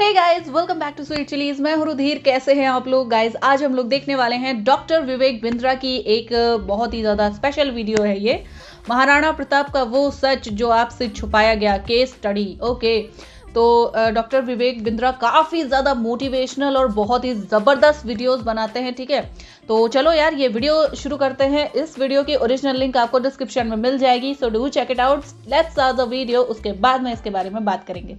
Hey guys, welcome back to Sweet Chillies. मैं हूं रुधिर। कैसे हैं आप लोग गाइस? आज हम लोग देखने वाले हैं डॉक्टर विवेक बिंद्रा की एक बहुत ही ज़्यादा स्पेशल वीडियो है ये। महाराणा प्रताप का वो सच जो आपसे छुपाया गया, केस स्टडी। ओके, तो डॉक्टर विवेक बिंद्रा काफ़ी ज़्यादा मोटिवेशनल और बहुत ही ज़बरदस्त वीडियोस बनाते हैं। ठीक है, तो चलो यार ये वीडियो शुरू करते हैं। इस वीडियो की ओरिजिनल लिंक आपको डिस्क्रिप्शन में मिल जाएगी, so do check it out. Let's start the video, उसके बाद में इसके बारे में बात करेंगे।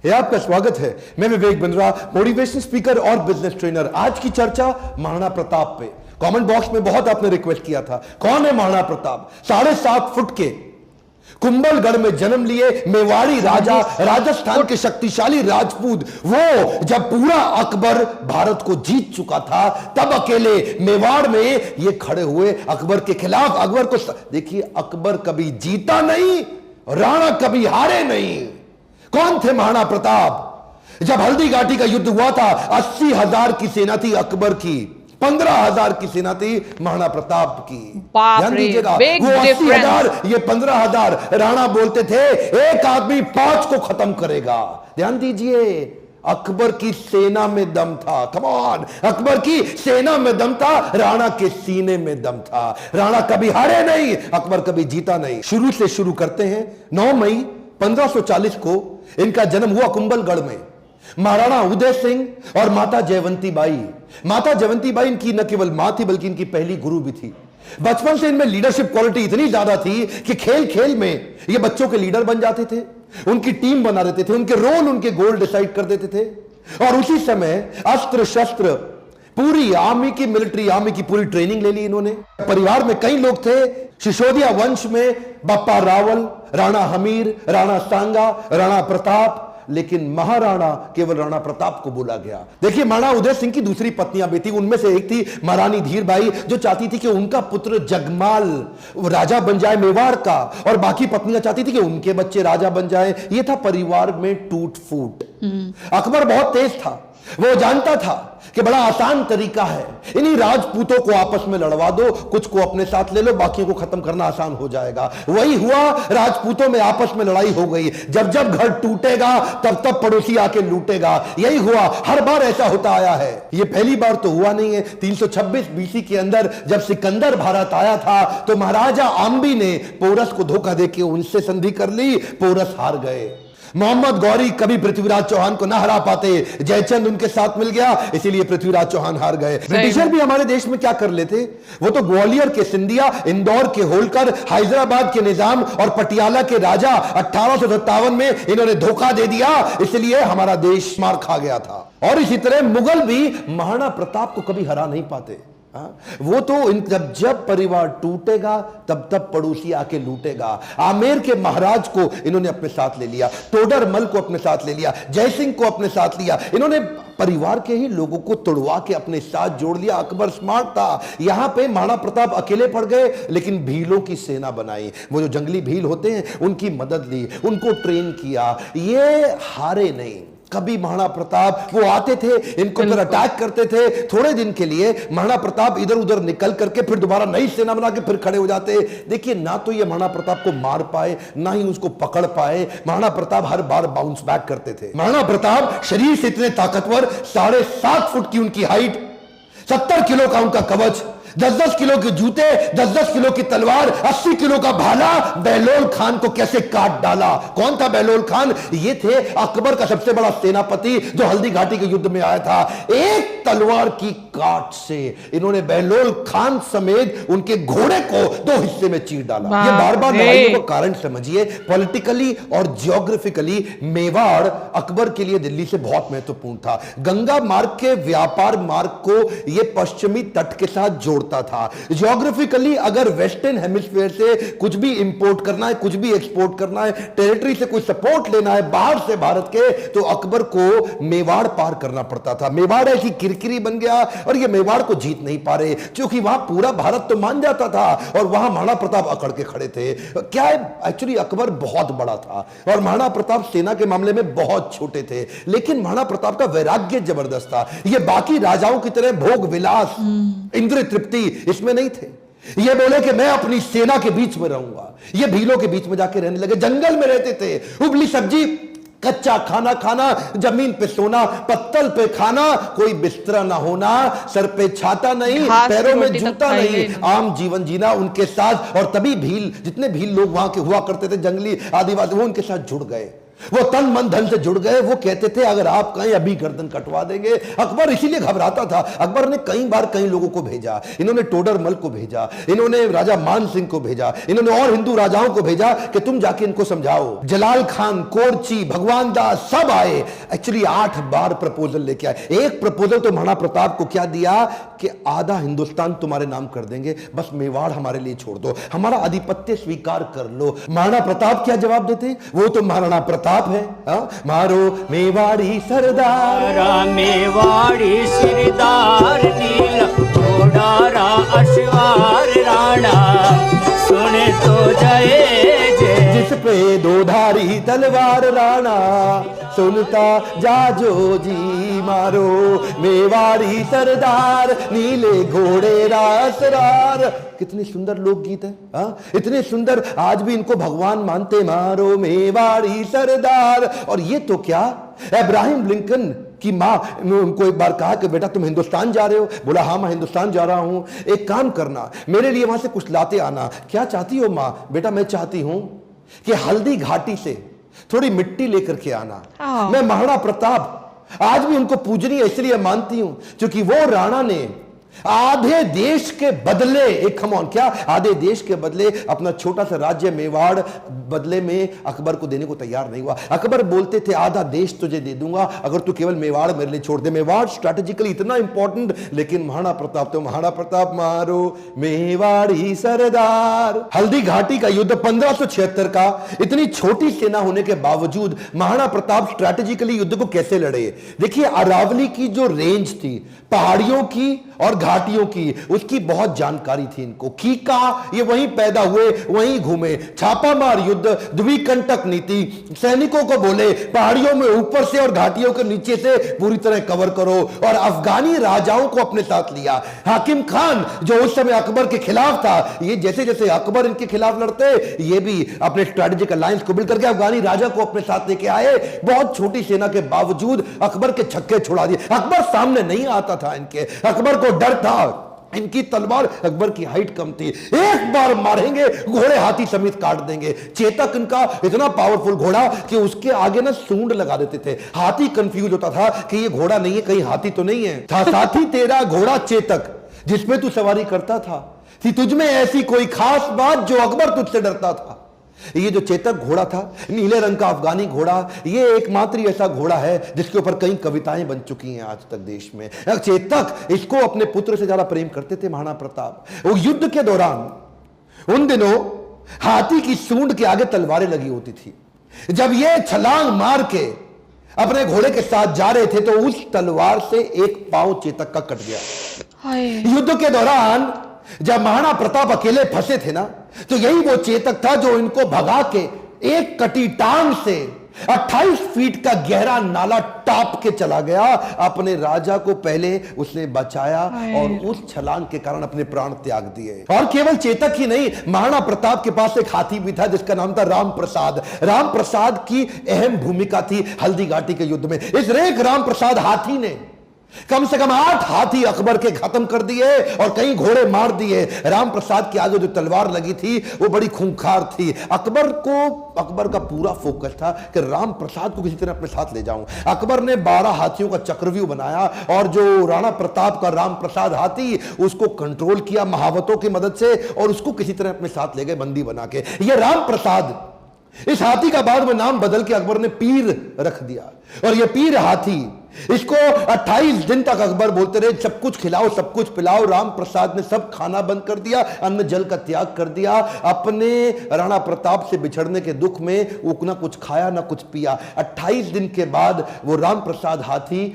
आपका स्वागत है। मैं विवेक बिंद्रा, मोटिवेशन स्पीकर और बिजनेस ट्रेनर। आज की चर्चा महाराणा प्रताप पे। कमेंट बॉक्स में बहुत आपने रिक्वेस्ट किया था, कौन है महाराणा प्रताप? 7.5 फुट के कुंभलगढ़ में जन्म लिए मेवाड़ी राजा, राजस्थान के शक्तिशाली राजपूत। वो जब पूरा अकबर भारत को जीत चुका था, तब अकेले मेवाड़ में ये खड़े हुए अकबर के खिलाफ। अकबर को देखिए, अकबर कभी जीता नहीं, राणा कभी हारे नहीं। कौन थे महाराणा प्रताप? जब हल्दी घाटी का युद्ध हुआ था, 80,000 की सेना थी अकबर की, 15,000 की सेना थी महाराणा प्रताप की। ध्यान दीजिएगा, वो 80,000, ये 15,000। राणा बोलते थे एक आदमी 5 को खत्म करेगा। ध्यान दीजिए, अकबर की सेना में दम था। कम ऑन, अकबर की सेना में दम था, राणा के सीने में दम था। राणा कभी हारे नहीं, अकबर कभी जीता नहीं। शुरू से शुरू करते हैं। 9 मई 1540 को इनका जन्म हुआ कुंभलगढ़ में। महाराणा उदय सिंह और माता जयवंती बाई। माता जयवंती बाई इनकी न केवल मां थी, बल्कि इनकी पहली गुरु भी थी। बचपन से इनमें लीडरशिप क्वालिटी इतनी ज्यादा थी कि खेल खेल में ये बच्चों के लीडर बन जाते थे, उनकी टीम बना देते थे, उनके रोल, उनके गोल डिसाइड कर देते थे। और उसी समय अस्त्र शस्त्र, पूरी आर्मी की, मिलिट्री आर्मी की पूरी ट्रेनिंग ले ली इन्होंने। परिवार में कई लोग थे। सिसोदिया वंश में बप्पा रावल, राणा हमीर, राणा सांगा, राणा प्रताप, लेकिन महाराणा केवल राणा प्रताप को बोला गया। देखिए, महाराणा उदय सिंह की दूसरी पत्नियां भी थी। उनमें से एक थी महारानी धीरबाई, जो चाहती थी कि उनका पुत्र जगमाल राजा बन जाए मेवाड़ का, और बाकी पत्नियां चाहती थी कि उनके बच्चे राजा बन जाए। यह था परिवार में टूट फूट। अकबर बहुत तेज था। वो जानता था कि बड़ा आसान तरीका है, इन्हीं राजपूतों को आपस में लड़वा दो, कुछ को अपने साथ ले लो, बाकियों को खत्म करना आसान हो जाएगा। वही हुआ, राजपूतों में आपस में लड़ाई हो गई। जब जब घर टूटेगा, तब तब पड़ोसी आके लूटेगा। यही हुआ, हर बार ऐसा होता आया है। ये पहली बार तो हुआ नहीं है। 326 बीसी के अंदर जब सिकंदर भारत आया था, तो महाराजा आम्बी ने पोरस को धोखा देके उनसे संधि कर ली। पोरस हार गए। मोहम्मद गौरी कभी पृथ्वीराज चौहान को ना हरा पाते, जयचंद उनके साथ मिल गया, इसीलिए पृथ्वीराज चौहान हार गए। ब्रिटिशर भी हमारे देश में क्या कर लेते, वो तो ग्वालियर के सिंधिया, इंदौर के होलकर, हैदराबाद के निजाम और पटियाला के राजा 1857 में इन्होंने धोखा दे दिया, इसलिए हमारा देश मार खा गया था। और इसी तरह मुगल भी महाराणा प्रताप को कभी हरा नहीं पाते। वो तो जब परिवार टूटेगा, तब तब पड़ोसी आके लूटेगा। आमेर के महाराज को इन्होंने अपने साथ ले लिया, तोडरमल को अपने साथ ले लिया, जयसिंह को अपने साथ लिया। इन्होंने परिवार के ही लोगों को तोड़वा के अपने साथ जोड़ लिया। अकबर स्मार्ट था। यहां पे महाराणा प्रताप अकेले पड़ गए, लेकिन भीलों की सेना बनाई। वो जो जंगली भील होते हैं, उनकी मदद ली, उनको ट्रेन किया। ये हारे नहीं कभी महाराणा प्रताप। वो आते थे, इनको फिर अटैक करते थे। थोड़े दिन के लिए महाराणा प्रताप इधर उधर निकल करके फिर दोबारा नई सेना बना के फिर खड़े हो जाते। देखिए, ना तो ये महाराणा प्रताप को मार पाए, ना ही उसको पकड़ पाए। महाराणा प्रताप हर बार बाउंस बैक करते थे। महाराणा प्रताप शरीर से इतने ताकतवर, 7.5 फुट की उनकी हाइट, 70 किलो का उनका कवच, 10-10 किलो के जूते, 10-10 किलो की तलवार, 80 किलो का भाला। बहलोल खान को कैसे काट डाला? कौन था बहलोल खान? ये थे अकबर का सबसे बड़ा सेनापति, जो हल्दी घाटी के युद्ध में आया था। एक तलवार की काट से इन्होंने बहलोल खान समेत उनके घोड़े को 2 हिस्से में चीर डाला। ये बार बार लड़ाइयों का कारण समझिए। पॉलिटिकली और जियोग्राफिकली मेवाड़ अकबर के लिए दिल्ली से बहुत महत्वपूर्ण था। गंगा मार्ग के व्यापार मार्ग को यह पश्चिमी तट के साथ जोड़ता था। जियोग्राफिकली अगर वेस्टर्न हेमिस्फीयर से कुछ भी इंपोर्ट करना है, कुछ भी एक्सपोर्ट करना है, टेरिटरी से कोई सपोर्ट लेना है बाहर से भारत के, तो अकबर को मेवाड़ पार करना पड़ता था। मेवाड़ ऐसी किरकिरी बन गया और ये मेवाड़ को जीत नहीं पा रहे, क्योंकि वहां पूरा भारत तो मान जाता था और वहां महाराणा प्रताप अकड़ के खड़े थे। क्या है, एक्चुअली अकबर बहुत बड़ा था और महाराणा प्रताप सेना के मामले में बहुत छोटे थे, लेकिन महाराणा प्रताप का वैराग्य जबरदस्त था। ये बाकी राजाओं की तरह भोग विलास, इंद्रिय तृप्ति इसमें नहीं थे। ये बोले कि मैं अपनी सेना के बीच में रहूंगा। ये भीलों के बीच में जाके रहने लगे, जंगल में रहते थे, उबली सब्जी कच्चा खाना खाना, जमीन पे सोना, पत्तल पे खाना, कोई बिस्तरा ना होना, सर पे छाता नहीं, पैरों में जूता नहीं, आम जीवन जीना उनके साथ। और तभी भील, जितने भील लोग वहां के हुआ करते थे, जंगली आदिवासी, वो उनके साथ जुड़ गए, वो तन मन धन से जुड़ गए। वो कहते थे अगर आप कहीं अभी गर्दन कटवा देंगे। अकबर इसीलिए घबराता था। अकबर ने कई बार कई लोगों को भेजा, इन्होंने टोडरमल को भेजा, इन्होंने राजा मान सिंह को भेजा, इन्होंने और हिंदू राजाओं को भेजा कि तुम जाके इनको समझाओ। जलाल खान, कोरची, भगवान दास सब आए। एक्चुअली 8 बार प्रपोजल लेके आए। एक प्रपोजल तो महाराणा प्रताप को क्या दिया कि आधा हिंदुस्तान तुम्हारे नाम कर देंगे, बस मेवाड़ हमारे लिए छोड़ दो, हमारा आधिपत्य स्वीकार कर लो। महाराणा प्रताप क्या जवाब देते? वो तो महाराणा प्रताप है, मारो मेवाड़ी सरदार, मेवाड़ी सरदार, नील घोड़ा अश्वार राणा, सुने तो जय जय। जिस पे 2 धारी तलवार राणा, सुनता जाजो जी, मारो मेवाड़ी सरदार, नीले घोड़े रासरार। कितनी सुंदर लोकगीत है, इतने सुंदर, आज भी इनको भगवान मानते, मारो मेवाड़ी सरदार। और ये तो क्या, इब्राहिम लिंकन की मां ने उनको एक बार कहा कि बेटा तुम हिंदुस्तान जा रहे हो? बोला हाँ मैं हिंदुस्तान जा रहा हूं, एक काम करना मेरे लिए वहां से कुछ लाते आना। क्या चाहती हो मां? बेटा मैं चाहती हूं कि हल्दी घाटी से थोड़ी मिट्टी लेकर के आना। मैं महाराणा प्रताप आज भी उनको पूजनीय इसलिए मानती हूं क्योंकि वो राणा ने आधे देश के बदले, एक खमौन क्या, आधे देश के बदले अपना छोटा सा राज्य मेवाड़ बदले में अकबर को देने को तैयार नहीं हुआ। अकबर बोलते थे आधा देश तुझे दे दूंगा अगर तू केवल मेवाड़ मेरे लिए छोड़ दे। मेवाड़ स्ट्रैटेजिकली इतना इंपॉर्टेंट, लेकिन महाराणा प्रताप तो महाराणा प्रताप, मारो मेवाड़ी सरदार। हल्दी घाटी का युद्ध 1576 का, इतनी छोटी सेना होने के बावजूद महाराणा प्रताप स्ट्रैटेजिकली युद्ध को कैसे लड़े? देखिए अरावली की जो रेंज थी, पहाड़ियों की और घाटियों की, उसकी बहुत जानकारी थी इनको। कीका ये वहीं पैदा हुए, वहीं घूमे। छापामार युद्ध, द्विकंटक नीति, सैनिकों को बोले पहाड़ियों में ऊपर से और घाटियों के नीचे से पूरी तरह कवर करो, और अफगानी राजाओं को अपने साथ लिया। हाकिम खान जो उस समय अकबर के खिलाफ था, ये जैसे जैसे अकबर इनके खिलाफ लड़ते, ये भी अपने स्ट्रैटेजिक अलायंस को बिल्ड करके अफगानी राजा को अपने साथ लेके आए। बहुत छोटी सेना के बावजूद अकबर के छक्के छुड़ा दिए। अकबर सामने नहीं आता था इनके, अकबर को डर था, इनकी तलवार, अकबर की हाइट कम थी, एक बार मारेंगे घोड़े हाथी समेत काट देंगे। चेतक इनका इतना पावरफुल घोड़ा कि उसके आगे ना सूंड लगा देते थे। हाथी कंफ्यूज होता था कि ये घोड़ा नहीं है, कहीं हाथी तो नहीं है। था साथी तेरा घोड़ा चेतक जिसमें तू सवारी करता था, थी तुझमें ऐसी कोई खास बात जो अकबर तुझसे डरता था। ये जो चेतक घोड़ा था, नीले रंग का अफगानी घोड़ा, ये एकमात्र ऐसा घोड़ा है जिसके ऊपर कई कविताएं बन चुकी हैं आज तक देश में। चेतक, इसको अपने पुत्र से ज्यादा प्रेम करते थे महाराणा प्रताप। वो युद्ध के दौरान उन दिनों हाथी की सूंड के आगे तलवारें लगी होती थी। जब ये छलांग मार के अपने घोड़े के साथ जा रहे थे तो उस तलवार से एक पांव चेतक का कट गया। युद्ध के दौरान जब महाराणा प्रताप अकेले फंसे थे ना, तो यही वो चेतक था जो इनको भगा के एक कटी टांग से 28 फीट का गहरा नाला टाप के चला गया। अपने राजा को पहले उसने बचाया और उस छलांग के कारण अपने प्राण त्याग दिए। और केवल चेतक ही नहीं, महाराणा प्रताप के पास एक हाथी भी था जिसका नाम था राम प्रसाद। राम प्रसाद की अहम भूमिका थी हल्दी घाटी के युद्ध में। इस रेख राम प्रसाद हाथी ने कम से कम 8 हाथी अकबर के खत्म कर दिए और कई घोड़े मार दिए। राम प्रसाद के आगे जो तलवार लगी थी वो बड़ी खूंखार थी। अकबर का पूरा फोकस था कि राम प्रसाद को किसी तरह अपने साथ ले जाऊं। अकबर ने 12 हाथियों का चक्रव्यूह बनाया और जो राणा प्रताप का राम प्रसाद हाथी, उसको कंट्रोल किया महावतों की मदद से और उसको किसी तरह अपने साथ ले गए बंदी बना के। ये राम प्रसाद, इस हाथी का बाद में नाम बदल के अकबर ने पीर रख दिया। और ये पीर हाथी, इसको 28 दिन तक अकबर बोलते रहे सब कुछ खिलाओ सब कुछ पिलाओ। राम प्रसाद ने सब खाना बंद कर दिया, अन्न जल का त्याग कर दिया। अपने राणा प्रताप से बिछड़ने के दुख में वो ना कुछ खाया ना कुछ पिया। 28 दिन के बाद वो राम प्रसाद हाथी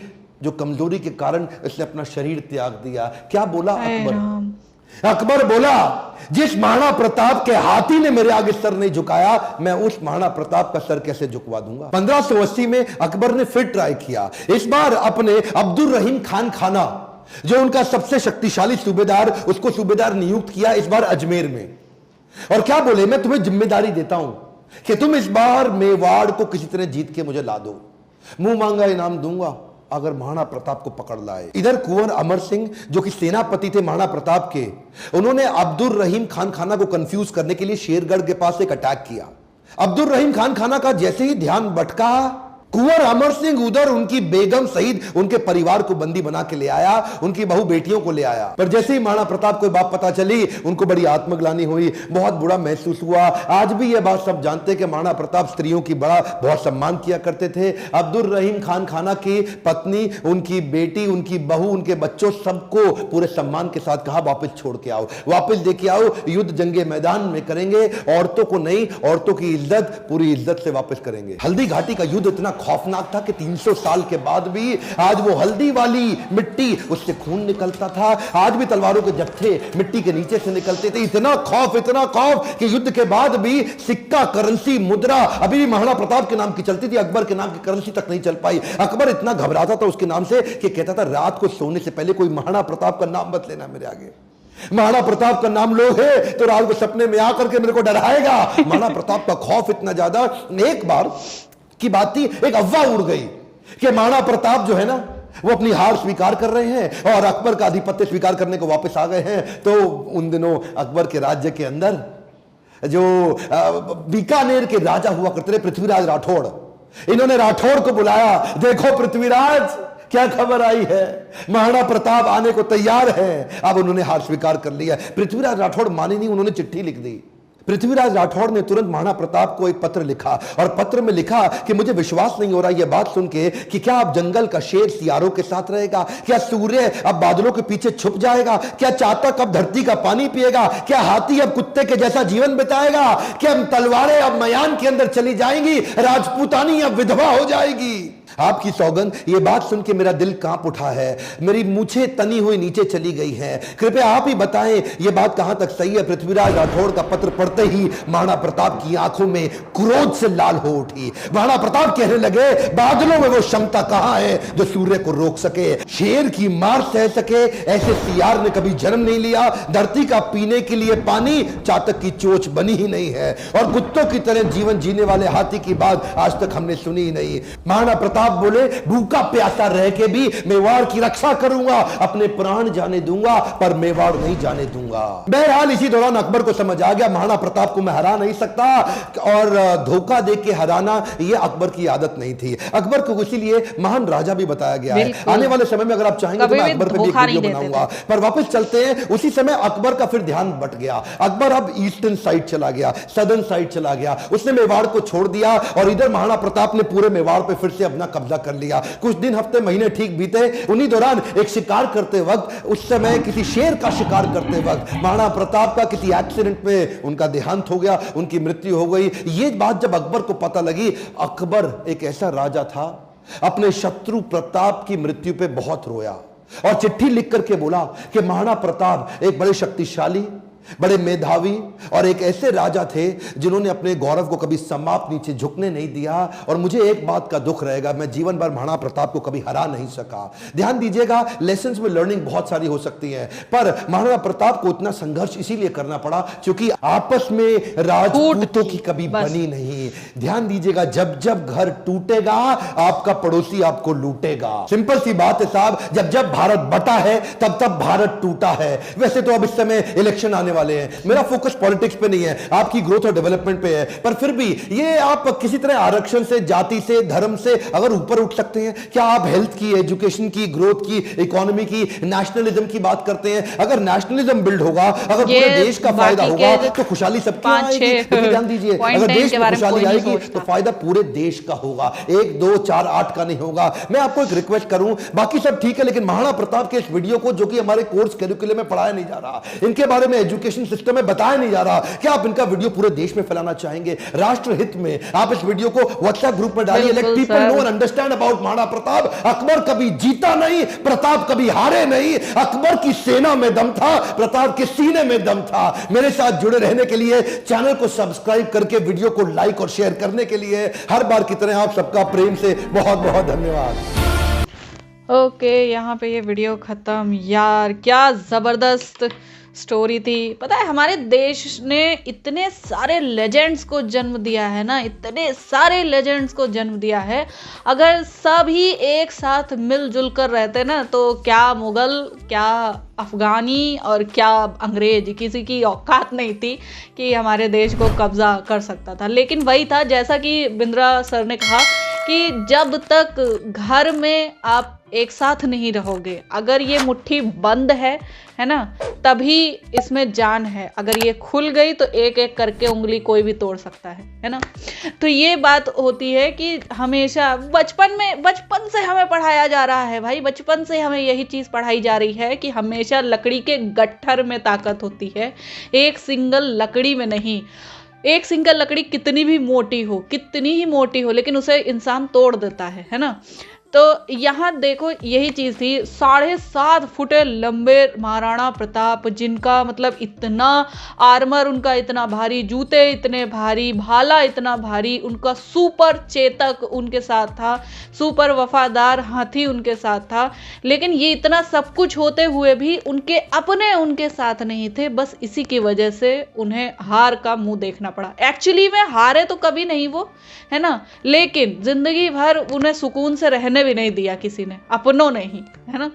जो कमजोरी के कारण इसने अपना शरीर त्याग दिया। क्या बोला अकबर बोला, जिस महाराणा प्रताप के हाथी ने मेरे आगे सर नहीं झुकाया, मैं उस महाराणा प्रताप का सर कैसे झुकवा दूंगा। 1580 में अकबर ने फिर ट्राई किया। इस बार अपने अब्दुल रहीम खान खाना, जो उनका सबसे शक्तिशाली सूबेदार, उसको सूबेदार नियुक्त किया इस बार अजमेर में। और क्या बोले, मैं तुम्हें जिम्मेदारी देता हूं कि तुम इस बार मेवाड़ को किसी तरह जीत के मुझे ला दो, मुंह मांगा इनाम दूंगा अगर महाराणा प्रताप को पकड़ लाए। इधर कुंवर अमर सिंह, जो कि सेनापति थे महाराणा प्रताप के, उन्होंने अब्दुल रहीम खान खाना को कंफ्यूज करने के लिए शेरगढ़ के पास एक अटैक किया। अब्दुल रहीम खान खाना का जैसे ही ध्यान भटका, कुंवर अमर सिंह उधर उनकी बेगम सहित उनके परिवार को बंदी बना के ले आया, उनकी बहु बेटियों को ले आया। पर जैसे ही महाराणा प्रताप को बात पता चली, उनको बड़ी आत्मग्लानि हुई, बहुत बुरा महसूस हुआ। आज भी यह बात सब जानते हैं कि महाराणा प्रताप स्त्रियों की बहुत सम्मान किया करते थे। अब्दुल रहीम खान खाना की पत्नी, उनकी बेटी, उनकी बहू, उनके बच्चों, सबको पूरे सम्मान के साथ कहा वापस छोड़ के आओ, वापस लेके आओ, युद्ध जंगे मैदान में करेंगे, औरतों को नहीं, औरतों की इज्जत पूरी इज्जत से वापस करेंगे। हल्दी घाटी का युद्ध इतना खौफनाक था कि 300 साल के बाद भी आज वो हल्दी वाली मिट्टी, उससे खून निकलता था। आज भी तलवारों के जत्थे मिट्टी के नीचे से निकलते थे। इतना खौफ कि युद्ध के बाद भी सिक्का, करेंसी, मुद्रा अभी भी महाराणा प्रताप के नाम की चलती थी, अकबर के नाम की करेंसी तक नहीं चल पाई। अकबर इतना घबराता था उसके नाम से कि कहता था रात को सोने से पहले कोई महाराणा प्रताप का नाम मत लेना मेरे आगे। महाराणा प्रताप का नाम लो है तो रात को सपने में आकर के मेरे को डराएगा। महाराणा प्रताप का खौफ इतना ज्यादा। एक बार की बात थी, एक अफवाह उड़ गई कि महाराणा प्रताप जो है ना, वो अपनी हार स्वीकार कर रहे हैं और अकबर का आधिपत्य स्वीकार करने को वापस आ गए हैं। तो उन दिनों अकबर के राज्य के अंदर जो बीकानेर के राजा हुआ करते थे, पृथ्वीराज राठौड़, इन्होंने राठौड़ को बुलाया। देखो पृथ्वीराज, क्या खबर आई है, महाराणा प्रताप आने को तैयार है। अब उन्होंने हार स्वीकार कर लिया। पृथ्वीराज राठौड़ माने नहीं, उन्होंने चिट्ठी लिख दी। पृथ्वीराज राठौड़ ने तुरंत महाराणा प्रताप को एक पत्र लिखा और पत्र में लिखा कि मुझे विश्वास नहीं हो रहा यह बात सुन के कि क्या अब जंगल का शेर सियारों के साथ रहेगा, क्या सूर्य अब बादलों के पीछे छुप जाएगा, क्या चातक अब धरती का पानी पिएगा, क्या हाथी अब कुत्ते के जैसा जीवन बिताएगा, क्या तलवारें अब मयान के अंदर चली जाएंगी, राजपूतानी अब विधवा हो जाएगी। आपकी सौगंध, ये बात सुन के मेरा दिल कांप उठा है, मेरी मूछें तनी हुई नीचे चली गई हैं। कृपया आप ही बताएं ये बात कहां तक सही है। पृथ्वीराज राठौड़ का पत्र पढ़ते ही महाराणा प्रताप की आंखों में क्रोध से लाल हो उठी। महाराणा प्रताप कहने लगे, बादलों में वो क्षमता कहां है जो सूर्य को रोक सके, शेर की मार सह सके, ऐसे सियार ने कभी जन्म नहीं लिया। धरती का पीने के लिए पानी चातक की चोंच बनी ही नहीं है और कुत्तों की तरह जीवन जीने वाले हाथी की बात आज तक हमने सुनी ही नहीं। महाराणा प्रताप बोले, भूखा प्यासा रह के भी मेवाड़ की रक्षा करूंगा, अपने प्राण जाने दूंगा पर मेवाड़ नहीं जाने दूंगा। बहरहाल इसी दौरान अकबर को समझ आ गया महाराणा प्रताप को मैं हरा नहीं सकता और धोखा दे के हराना यह अकबर की आदत नहीं थी। अकबर को इसीलिए महान राजा भी बताया गया है। आने वाले समय में अगर आप चाहेंगे तो मैं अकबर पर भी एक वीडियो बनाऊंगा। पर वापस चलते हैं, उसी समय अकबर का फिर ध्यान बट गया। अकबर अब ईस्टर्न साइड चला गया, सदर्न साइड चला गया, उसने मेवाड़ को छोड़ दिया और इधर महाराणा प्रताप ने पूरे मेवाड़ पे फिर से अपना कब्जा कर लिया। कुछ दिन, हफ्ते, महीने ठीक बीते। उन्हीं दौरान एक शिकार करते वक्त, उस समय किसी शेर का शिकार करते वक्त महाराणा प्रताप का किसी एक्सीडेंट में उनका देहांत हो गया, उनकी मृत्यु हो गई। ये बात जब अकबर को पता लगी, अकबर एक ऐसा राजा था, अपने शत्रु प्रताप की मृत्यु पे बहुत रोया और चिट्ठी लिख करके बोला कि महाराणा प्रताप एक बड़े शक्तिशाली, बड़े मेधावी और एक ऐसे राजा थे जिन्होंने अपने गौरव को कभी समाप्त नीचे झुकने नहीं दिया और मुझे एक बात का दुख रहेगा, मैं जीवन भर महाराणा प्रताप को कभी हरा नहीं सका। ध्यान दीजिएगा, लेसन्स में लर्निंग बहुत सारी हो सकती है, पर महाराणा प्रताप को इतना संघर्ष इसीलिए करना पड़ा क्योंकि आपस में राजपूतों की कभी बनी नहीं। ध्यान दीजिएगा, जब जब घर टूटेगा आपका पड़ोसी आपको लूटेगा। सिंपल सी बात है साहब, जब जब भारत बटा है तब तब भारत टूटा है। वैसे तो अब इस समय इलेक्शन आने वाले हैं, मेरा फोकस पॉलिटिक्स पे नहीं है, आपकी ग्रोथ और डेवलपमेंट पे है, पर फिर भी ये आप किसी तरह आरक्षण से, जाति से, धर्म से अगर ऊपर उठ सकते हैं, क्या आप हेल्थ की, एजुकेशन की, ग्रोथ की, इकोनॉमी की, नेशनलिज्म की बात करते हैं? अगर नेशनलिज्म बिल्ड होगा, अगर पूरे देश का फायदा होगा तो खुशहाली सबकी आएगी। तो ध्यान दीजिए, अगर देश में खुशहाली आएगी तो फायदा पूरे देश का होगा, 1, 2, 4, 8 का नहीं होगा। मैं आपको एक रिक्वेस्ट करूं, बाकी सब ठीक है, लेकिन महाराणा प्रताप के इस वीडियो को, जो कि हमारे कोर्स करिकुलम में पढ़ाया नहीं जा रहा, इनके बारे में कम्युनिकेशन सिस्टम में बताया नहीं जा रहा। क्या आप इनका वीडियो पूरे देश में फैलाना चाहेंगे राष्ट्र हित में? आप इस वीडियो को व्हाट्सएप ग्रुप में डालिए, let people know and understand about Maharana Pratap. Akbar कभी जीता नहीं, प्रताप कभी हारे नहीं। अकबर की सेना में दम था, प्रताप के सीने में दम था। मेरे साथ जुड़े रहने के लिए, चैनल को सब्सक्राइब करके वीडियो को लाइक और शेयर करने के लिए हर बार की तरह आप सबका प्रेम से बहुत बहुत धन्यवाद। ओके, यहाँ पे ये वीडियो खत्म। यार क्या जबरदस्त स्टोरी थी। पता है हमारे देश ने इतने सारे लेजेंड्स को जन्म दिया है ना, इतने सारे लेजेंड्स को जन्म दिया है। अगर सभी एक साथ मिलजुल कर रहते ना, तो क्या मुगल, क्या अफगानी और क्या अंग्रेज, किसी की औकात नहीं थी कि हमारे देश को कब्जा कर सकता था। लेकिन वही था, जैसा कि बिंद्रा सर ने कहा कि जब तक घर में आप एक साथ नहीं रहोगे, अगर ये मुट्ठी बंद है ना, तभी इसमें जान है। अगर ये खुल गई तो एक एक करके उंगली कोई भी तोड़ सकता है ना। तो ये बात होती है कि हमेशा बचपन से हमें पढ़ाया जा रहा है भाई, बचपन से हमें यही चीज़ पढ़ाई जा रही है कि हमेशा लकड़ी के गट्ठर में ताकत होती है, एक सिंगल लकड़ी में नहीं। एक सिंगल लकड़ी कितनी भी मोटी हो, लेकिन उसे इंसान तोड़ देता है ना। तो यहाँ देखो यही चीज़ थी। 7.5 फुट लंबे महाराणा प्रताप, जिनका मतलब इतना आर्मर, उनका इतना भारी, जूते इतने भारी, भाला इतना भारी, उनका सुपर चेतक उनके साथ था, सुपर वफादार हाथी उनके साथ था। लेकिन ये इतना सब कुछ होते हुए भी उनके अपने उनके साथ नहीं थे। बस इसी की वजह से उन्हें हार का मुंह देखना पड़ा। एक्चुअली में हारे तो कभी नहीं वो, है ना, लेकिन जिंदगी भर उन्हें सुकून से रहने भी नहीं दिया किसी ने, अपनों ने ही, है ना।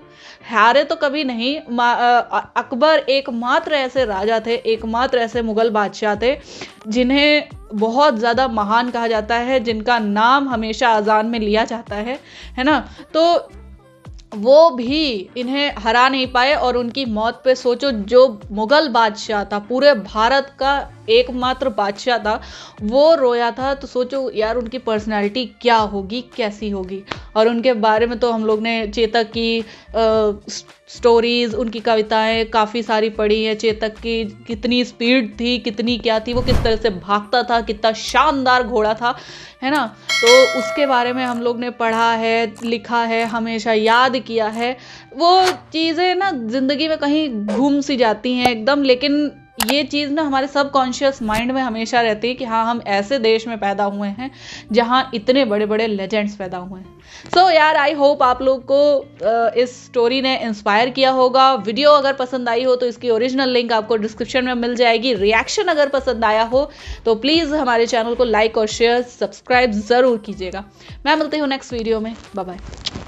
हारे तो कभी नहीं। अकबर एकमात्र ऐसे राजा थे, एकमात्र ऐसे मुगल बादशाह थे जिन्हें बहुत ज़्यादा महान कहा जाता है, जिनका नाम हमेशा अजान में लिया जाता है ना। तो वो भी इन्हें हरा नहीं पाए और उनकी मौत पे सोचो, जो मुगल बादशाह था, पूरे भारत का एकमात्र बादशाह था, वो रोया था। तो सोचो यार उनकी पर्सनालिटी क्या होगी, कैसी होगी। और उनके बारे में तो हम लोग ने चेतक की स्टोरीज, उनकी कविताएं काफ़ी सारी पढ़ी है। चेतक की कितनी स्पीड थी, कितनी क्या थी, वो किस तरह से भागता था, कितना शानदार घोड़ा था, है ना। तो उसके बारे में हम लोग ने पढ़ा है, लिखा है, हमेशा याद किया है। वो चीज़ें ना ज़िंदगी में कहीं घूम सी जाती हैं एकदम, लेकिन ये चीज़ ना हमारे सबकॉन्शियस माइंड में हमेशा रहती है कि हाँ, हम ऐसे देश में पैदा हुए हैं जहाँ इतने बड़े बड़े लेजेंड्स पैदा हुए हैं। सो यार, आई होप आप लोग को इस स्टोरी ने इंस्पायर किया होगा। वीडियो अगर पसंद आई हो तो इसकी ओरिजिनल लिंक आपको डिस्क्रिप्शन में मिल जाएगी। रिएक्शन अगर पसंद आया हो तो प्लीज़ हमारे चैनल को लाइक और शेयर, सब्सक्राइब ज़रूर कीजिएगा। मैं मिलती हूँ नेक्स्ट वीडियो में। Bye bye.